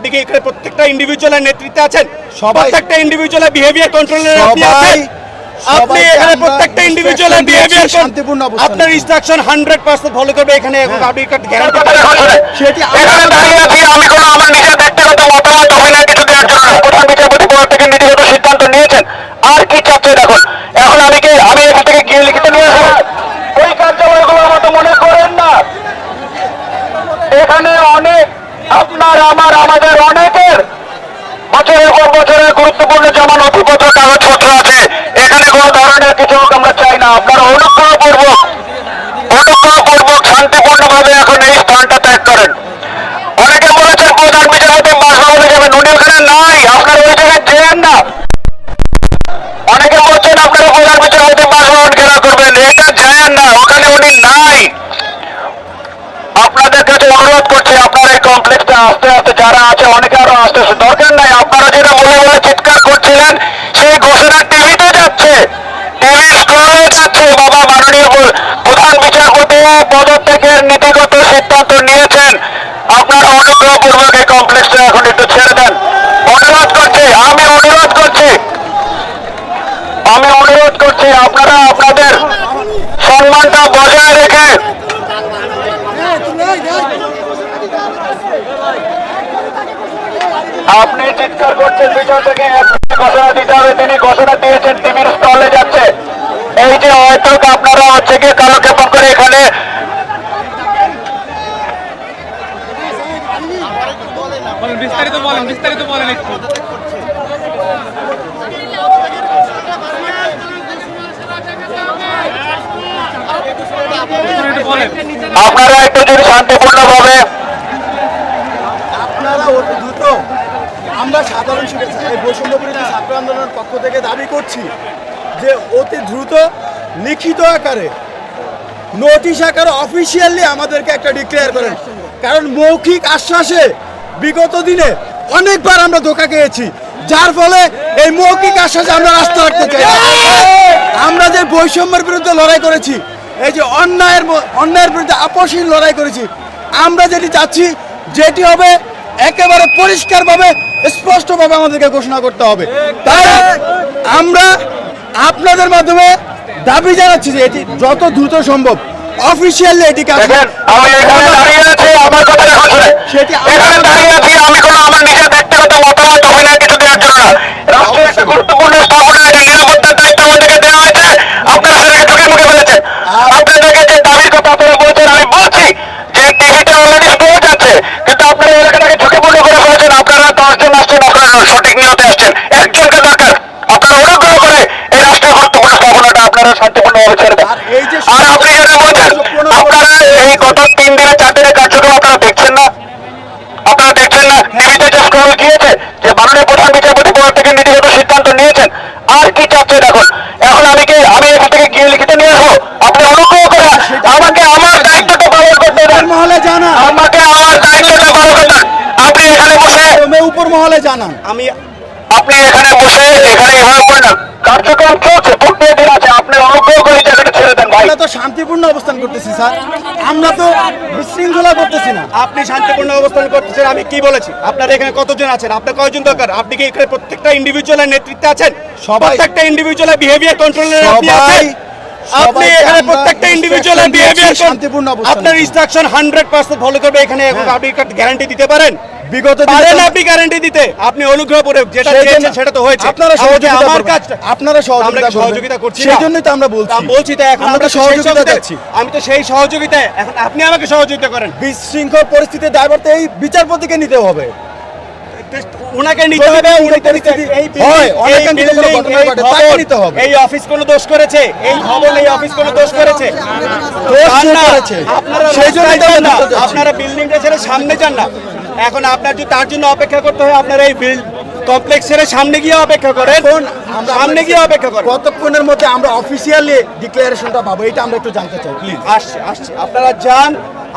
আপনি কি এখানে প্রত্যেকটা ইন্ডিভিজুয়ালের নেতৃত্বে আছেন? প্রত্যেকটা ইন্ডিভিজুয়ালের বিহেভিয়ার কন্ট্রোলের আপনি আছেন? আপনি এখানে প্রত্যেকটা ইন্ডিভিজুয়ালের বিহেভিয়ার শান্তিপূর্ণ অবস্থান, আপনার ইনস্ট্রাকশন 100% ফলো করবে এখানে, এবং আপনি গ্যারান্টি সেটি এখানে দাঁড়িয়ে আছি আমি, কোনো আমার নিজের ব্যক্তিগত মতামত অভিনয় কিছু দেওয়ার জন্য না। প্রধান বিচারপতি পদ থেকে নীতিগত সিদ্ধান্ত নিয়েছেন, আর কি চাচ্ছে দেখুন। এখন আমি এখান থেকে গিয়ে লিখিত নিয়ে আসবো, ওই কার্যালয়গুলোর মতো মনে করেন না। এখানে অনেক আপনার আমার আমাদের অনেকের বছরের পর বছরের গুরুত্বপূর্ণ যেমন নথিপত্র কাগজপত্র আছে, এখানে কোনো ধরনের কিছু আমরা চাই না। আপনারা অনুগ্রহপূর্বক শান্তিপূর্ণভাবে এখন এই স্থানটা ত্যাগ করেন। অনেকে বলেছেন প্রধান বিচারপতি বাসভবনে যাবেন, উনি ওখানে নাই, আপনারা ওই জায়গায় যেন না। অনেকে বলছেন আপনারা প্রধান বিচারপতি বাসভবন ঘেরাও করবেন, এটা যেন না, ওখানে উনি নাই। আপনাদের কাছে অনুরোধ করছি, আপনারা এই কমপ্লেক্সটা আস্তে আস্তে যারা আছে, অনেকে আরো আসতে দরকার নাই। আপনারা যেটা বলে বলে চিৎকার করছিলেন, সেই ঘোষণা টিভিতে যাচ্ছে, টিভি স্ক্রলে যাচ্ছে। বাবা মাননীয় প্রধান বিচারপতি পদত্যাগের নীতিগত সিদ্ধান্ত নিয়েছেন, আপনারা অনুগ্রহপূর্বক এই কমপ্লেক্সটা এখন একটু ছেড়ে দেন। অনুরোধ করছি, আমি অনুরোধ করছি আপনারা আপনাদের সম্মানটা বজায় রেখে আপনি চিৎকার করছেন পিছন থেকে, ঘোষণা দিতে হবে। তিনি ঘোষণা দিয়েছেন, টিভির স্টলে যাচ্ছে। এই যে হয়তো আপনারা হচ্ছে গিয়ে কালক্ষেপণ করে এখানে বিস্তারিত বলেন একটু। আপনারা একটু যদি শান্তিপূর্ণভাবে, আপনারা অতি দ্রুত, আমরা সাধারণ শিক্ষার্থী এই বৈষম্য বিরোধী ছাত্র আন্দোলনের পক্ষ থেকে দাবি করছি যে অতি দ্রুত লিখিত আকারে, নোটিশ আকারে অফিসিয়ালি আমাদেরকে একটা ডিক্লেয়ার করেন। কারণ মৌখিক আশ্বাসে বিগত দিনে অনেকবার আমরা ধোঁকা খেয়েছি, যার ফলে এই মৌখিক আশ্বাসে আমরা রাস্তা রাখতে চাই। আমরা যে বৈষম্যের বিরুদ্ধে লড়াই করেছি, এই যে অন্যায়ের বিরুদ্ধে আপোষহীন লড়াই করেছি, আমরা যেটি চাচ্ছি, যেটি হবে একেবারে পরিষ্কারভাবে স্পষ্টভাবে আমাদেরকে ঘোষণা করতে হবে। তাই আমরা আপনাদের মাধ্যমে দাবি জানাচ্ছি যে এটি যত দ্রুত সম্ভব অফিসিয়ালি এটি কাজ। আমি এখানে দাঁড়িয়ে আছি, আমার কথা এখন শুনেন। সেটি এখানে দাঁড়িয়ে আছি আমি, কোনো আমার নিজের ব্যক্তিগত মতামত অভিনয় কিছু দেওয়ার জন্য না। রাষ্ট্রের একটা গুরুত্বপূর্ণ স্থাপনা, এটা নিরাপত্তার দায়িত্ব আমাদেরকে দেওয়া হয়েছে, আপনারা সেটাকে চোখে মুখে ফেলেছেন। আপনাদেরকে যে দাবির কথা আপনারা বলছেন, আমি বলছি যে টিভিতে অলরেডি শোনা যাচ্ছে, কিন্তু আপনারা এলাকাটাকে ঝুঁকিপূর্ণ করে ফেলেছেন। আপনারা 10 জন আসছেন, আপনারা সঠিক নিয়তে আসছেন, একজনকে দরকার। আপনারা অনুগ্রহ করে এই রাষ্ট্রের গুরুত্বপূর্ণ স্থাপনাটা আপনারা শান্তিপূর্ণভাবে ছেড়ে দেন। আর আপনি যেটা বলছেন, আপনারা এই গত 3 দিনে 4 দিনের কার্যক্রম আপনারা দেখছেন না, টিভিতে যে স্ক্রল গিয়েছে যে মাননীয় প্রধান বিচারপতি পদ থেকে নীতিগত সিদ্ধান্ত নিয়েছেন, আর কি চাচ্ছে দেখুন। এখন আমি এখান থেকে গিয়ে লিখিত নিয়ে আসবো, আপনি অনুগ্রহ করে আমাকে আমার দায়িত্বটা পালন করতে দেন। মহলে জানান, আমাকে আমার দায়িত্বটা পালন করতে দেন। আপনি এখানে বসে উপর মহলে জানান, আপনি এখানে বসে এখানে এভাবে করেন না, কার্যক্রম চলছে, প্রক্রিয়া দিন আছে, আপনি অনুগ্রহ করে জায়গাটা ছেড়ে দেন ভাই। আমরা তো শান্তিপূর্ণ অবস্থান করতেছি স্যার, আমরা তো বিশৃঙ্খলা করতেছি না। আপনি শান্তিপূর্ণ অবস্থান করতেছেন, আমি কি বলেছি? আপনারা এখানে কতজন আছেন? আপনার কয়জন দরকার? আপনি কি এখানে প্রত্যেকটা ইন্ডিভিজুয়ালের নেতৃত্বে আছেন? প্রত্যেকটা ইন্ডিভিজুয়ালের বিহেভিয়ার কন্ট্রোলের আপনি আছেন? আপনি এখানে প্রত্যেকটা ইন্ডিভিজুয়ালের বিহেভিয়ার শান্তিপূর্ণ অবস্থান, আপনার ইনস্ট্রাকশন 100% ফলো করবে এখানে, এবং আপনি গ্যারান্টি দিতে পারেন? বিগত পারেন আপনি গ্যারান্টি দিতে? আপনি অনুগ্রহ করে যেটা চেয়েছেন সেটা তো হয়েছে। আপনারা সহযোগিতা আমার কাজটা, আপনারা সহযোগিতা করছি, সেই জন্যই তো আমরা বলছি তাই এখন আমরা সহযোগিতা চাচ্ছি। আমি তো সেই সহযোগিতায়, এখন আপনি আমাকে সহযোগিতা করেন। বিশৃঙ্খল পরিস্থিতির দায়ভার এই বিচারপতিকে নিতে হবে, উনাকে নিতে হবে। এই অফিস কোনো দোষ করেছে? এই ভবন, এই অফিস কোনো দোষ করেছে? আপনারা বিল্ডিংটা ছেড়ে সামনে যান না। এখন আপনার যদি তার জন্য অপেক্ষা করতে হয়, আপনারা এই কমপ্লেক্স ছেড়ে সামনে গিয়ে অপেক্ষা করেন। সামনে গিয়ে অপেক্ষা করেন। কতক্ষণের মধ্যে আমরা অফিসিয়ালি ডিক্লারেশনটা পাবো, এটা আমরা একটু জানতে চাই প্লিজ। আসছে আপনারা যান,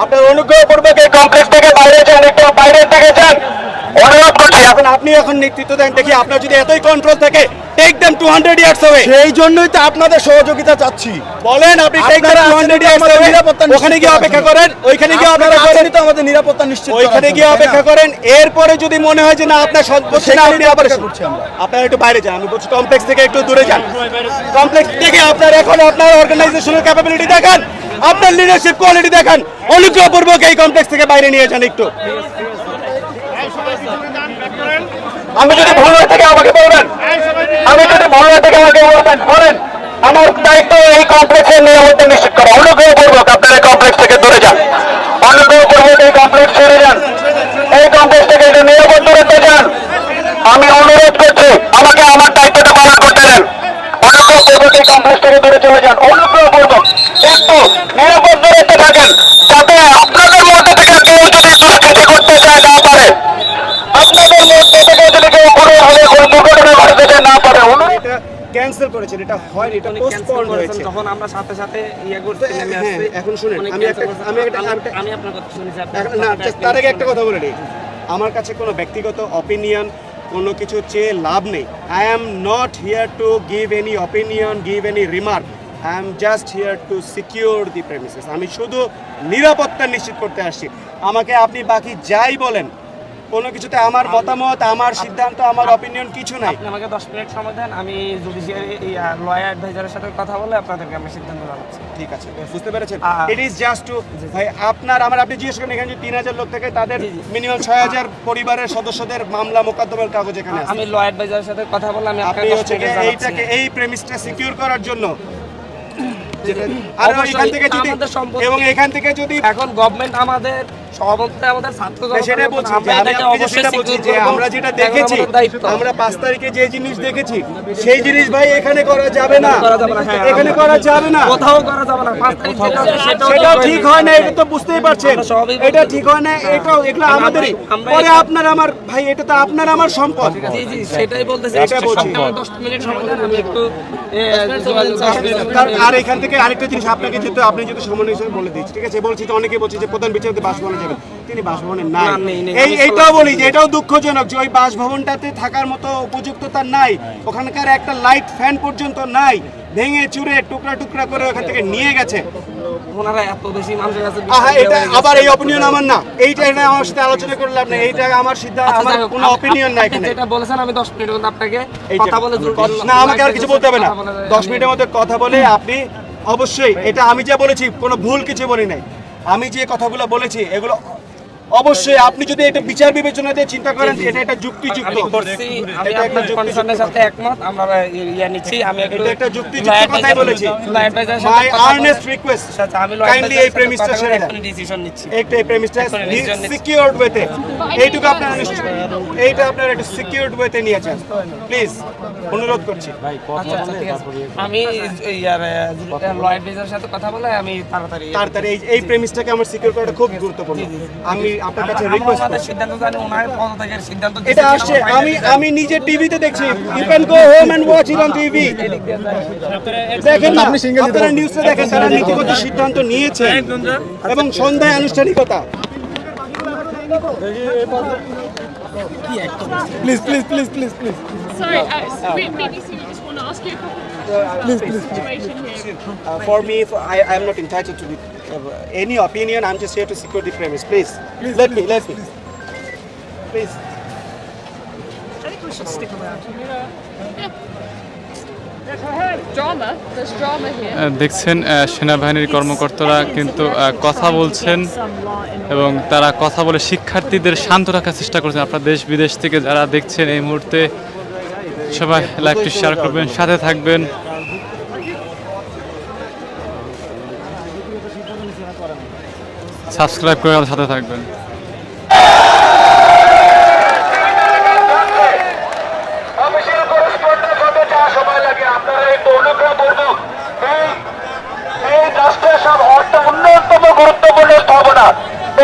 আপনার অনুগ্রহ পূর্বক এই কমপ্লেক্স থেকে বাইরে যান, একটু বাইরের দিকে যান। অনুরোধ করছি এখন আপনি এখন নেতৃত্ব দেন, দেখি আপনার যদি এতই কন্ট্রোল থাকে, টেক দেম 200 ইয়ার্স অ্যাওয়ে। সেই জন্যই তো আপনাদের সহযোগিতা চাচ্ছি। বলেন আপনি টেক দেম আপনারা 200 আছেন ইয়ার্স তো আমাদের অ্যাওয়ে, নিরাপত্তা নিশ্চিত ওখানে গিয়ে করার অপেক্ষা জন্য। করেন, ওইখানে গিয়ে আপনারা অপেক্ষা করেন, আছেনই তো আমাদের নিরাপত্তা নিশ্চিত করার ওইখানে জন্য, গিয়ে তাই না? অপেক্ষা করেন। এরপরে যদি মনে হয় যে না আপনার হচ্ছে না, আপনি আবার অপেক্ষা করছি আমরা। আপনারা একটু বাইরে যান, আমি বলছি কমপ্লেক্স থেকে একটু দূরে যান। কমপ্লেক্স থেকে আপনার এখন আপনার অর্গানাইজেশনাল ক্যাপাবিলিটি দেখান, আপনার লিডারশিপ কোয়ালিটি দেখান, অনুগ্রহপূর্বক এই কমপ্লেক্স থেকে বাইরে নিয়ে যান একটু। আমি যদি ভুল হয়ে থাকে আমাকে বলবেন, আমি যদি ভুল হয়ে থাকে আমাকে বলবেন, বলেন। আমার দায়িত্ব এই কমপ্লেক্সের নিরাপত্তা নিশ্চিত করা। অনুগ্রহপূর্বক আপনারা কমপ্লেক্স থেকে দূরে যান, অনুগ্রহপূর্বক এই কমপ্লেক্স ছেড়ে যান, এই কমপ্লেক্স থেকে একটু নিরাপদ দূরত্বে যান। আমি অনুরোধ করছি আমাকে আমার দায়িত্বটা পালন করতে দেন। অনুগ্রহপূর্বক এই কমপ্লেক্স থেকে দূরে চলে যান, অনুগ্রহপূর্বক একটু নিরাপদ দূরত্বে থাকেন, যাতে আপনাদের মধ্যে থেকে কেউ যদি দুষ্কৃতি করতে চায় না পারে, আপনাদের মধ্যে থেকে যদি কেউ কোনোভাবে কোনো দুর্ঘটনা ঘটাতে না পারে। এটা ক্যান্সেল করেছেন, এটা হয়, এটা পোস্টপোন হয়েছে। তখন আমরা সাথে সাথে ইয়ে করতে নেমে হ্যাঁ, আসছি। এখন শুনেন, উনি আমি cancel একটা- করেছেন। আমি একটা- আমি আপনার কথা শুনেছি, আপনি এখন না, just তার আগে একটা কথা বলে নিই। আমার কাছে কোনো ব্যক্তিগত অপিনিয়ন, কোনো কিছু চেয়ে লাভ নেই। I am not here to give any opinion, give any remark. I am just here to secure the premises. আমি শুধু নিরাপত্তা নিশ্চিত করতে আসছি। আমাকে আপনি বাকি যাই বলেন, কোনো কিছুতে আমার মতামত, আমার সিদ্ধান্ত, আমার অপিনিয়ন কিছু নাই। আপনি আমাকে 10 মিনিট সময় দেন, আমি জুডিশিয়ারি লয়ার অ্যাডভাইজারের সাথে কথা বলে আপনাদেরকে আমি সিদ্ধান্ত জানাচ্ছি। ঠিক আছে, বুঝতে পেরেছেন? আর- ইট ইজ জাস্ট টু ভাই আপনার আমার আপনি জিজ্ঞেস করেন এখানে যে 3000 লোক থাকে, তাদের জি, জি। মিনিমাম 6000 পরিবারের সদস্যদের মামলা মোকদ্দমার কাগজ এখানে আছে। আমি ল অ্যাডভাইজারের সাথে কথা বলে আমি আপনি আপনাকে 10 হচ্ছে মিনিটে গিয়ে জানাচ্ছি। এইটাকে এই প্রেমিসটা সিকিউর করার জন্য আর অবশ্যই এখান থেকে যদি আমাদের সম্পত্তি- এবং এখান থেকে যদি এখন গভর্নমেন্ট আমাদের সভাপতি আমাদের ছাত্র জনতা, সেটা বলছি আমরা যে আমি এটাকে আপনাকে অবশ্যই সেটা বলছি secure যে করবো। আমরা যেটা এখন দেখেছি, আমাদের দায়িত্ব। আমরা 5 তারিখে যে জিনিস দেখেছি সেই জিনিস ভাই এখানে করা যাবে না, করা যাবে না, হ্যাঁ, এখানে করা যাবে না। কোথাও করা যাবে না। 5 তারিখ যেটা আছে সেটাও ঠিক হয় না, এটা তো বুঝতেই পারছেন। আমরা স্বাভাবিক এটা ঠিক হয় না, এটাও এগুলো আমরা- আমাদেরই। আমরা পরে এটা- আপনার আমার ভাই, এটা তো আপনার আমার সম্পদ। জি জি সেটাই বলতেছি। এটা বলছি। আপনি আমার 10 মিনিট সময় দেন, আমি একটু যোগাযোগ আর এখান থেকে আরেকটা জিনিস আপনাকে যেহেতু আপনি যেহেতু সমন্বয় হিসেবে বলে দিচ্ছি, ঠিক আছে? বলছি যে অনেকে বলছে যে প্রধান বিচারপতি বাসভবনে যাবেন, তিনি বাসভবনে নাই। না, নেই, নেই। এইটাও বলি যে এটাও দুঃখজনক যে ওই বাসভবনটাতে থাকার মতো উপযুক্ততা নাই, ওখানকার একটা লাইট ফ্যান পর্যন্ত নাই, ভেঙে চুরে টুকরা টুকরা করে ওখান থেকে নিয়ে গেছে। ওনারা এত বেশি মানুষের কাছে আহা, এটা আবার এই অপিনিয়ন আমার না, এইটা এটা আমার সাথে আলোচনা করলে আপনি এইটা আমার সিদ্ধান্ত, আচ্ছা, আমার যাই হোক, কোনো অপিনিয়ন নাই আপনি এখানে। যেটা বলেছেন আমি 10 মিনিটের মধ্যে আপনাকে এইটা। কথা বলে না, আমাকে আর কিছু বলতে হবে না। 10 মিনিটের মধ্যে কথা বলে আপনি অবশ্যই, এটা আমি যা বলেছি কোনো ভুল কিছু বলি নাই। আমি যে কথাগুলো বলেছি এগুলো অবশ্যই আপনি যদি এটা বিচার বিবেচনা দিয়ে চিন্তা করেন এটা একটা যুক্তিযুক্ত, আমি করছি, আমি এটা একটা আপনার যুক্তিযুক্ত কনসার্নের সাথে একমত। আমরা ইয়া নিচ্ছি, আমি একটু এটা একটা যুক্তিযুক্ত কথাই বলেছি। মাই আর্নেস্ট রিকোয়েস্ট, আচ্ছা, আমি কাইন্ডলি এই প্রেমিসটা ছেড়ে দেন, ডিসিশন নিচ্ছি। একটা এই প্রেমিসটা এখনই decision নিচ্ছি। সিকিউরড ওয়েতে, এইটুকু আপনারা এইটা আপনারা একটু সিকিউরড ওয়েতে নিয়ে যান প্লিজ, অনুরোধ করছি। আচ্ছা আচ্ছা ঠিক আছে, আমি ইয়ার ল অ্যাডভাইজারের সাথে কথা বলে আমি তাড়াতাড়ি তাড়াতাড়ি এই প্রেমিসটাকে আমার সিকিউর করাটা খুব গুরুত্বপূর্ণ। আমি আপনার কাছে রিকোয়েস্ট আমাদের করছি। সিদ্ধান্ত জানি, ওনার পদত্যাগের সিদ্ধান্ত এটা আসছে, আমি নিজে টিভিতে দেখছি, you can go home and watch it on TV. দেখেন না, আপনারা নিউজে দেখেন তারা নীতিগত সিদ্ধান্ত নিয়েছে এবং সন্ধ্যায় আনুষ্ঠানিকতা। Please please please please please Sorry, BBC, we just want to ask you a couple of situation here. For me, I am not entitled to any opinion. I'm just here to secure the premise. Please, let me. Please. I think we should stick around. Drama, there's drama here. দেখছেন সেনাবাহিনীর কর্মকর্তারা কিন্তু কথা বলছেন এবং তারা কথা বলে শিক্ষার্থীদের শান্ত রাখার চেষ্টা করছেন। আপনারা দেশ বিদেশ থেকে যারা দেখছেন এই মুহূর্তে সবাই লাইভটি শেয়ার করবেন, সাথে থাকবেন। সাবস্ক্রাইব করে আমাদের সাথে থাকবেন। অফিসিয়াল করেসপন্ডেন্স হতে যা সময় লাগে আপনারা একটু অনুগ্রহপূর্বক এই রাষ্ট্রের সব অন্যতম গুরুত্বপূর্ণ স্থাপনা,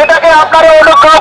এটাকে আপনারা অনুগ্রহ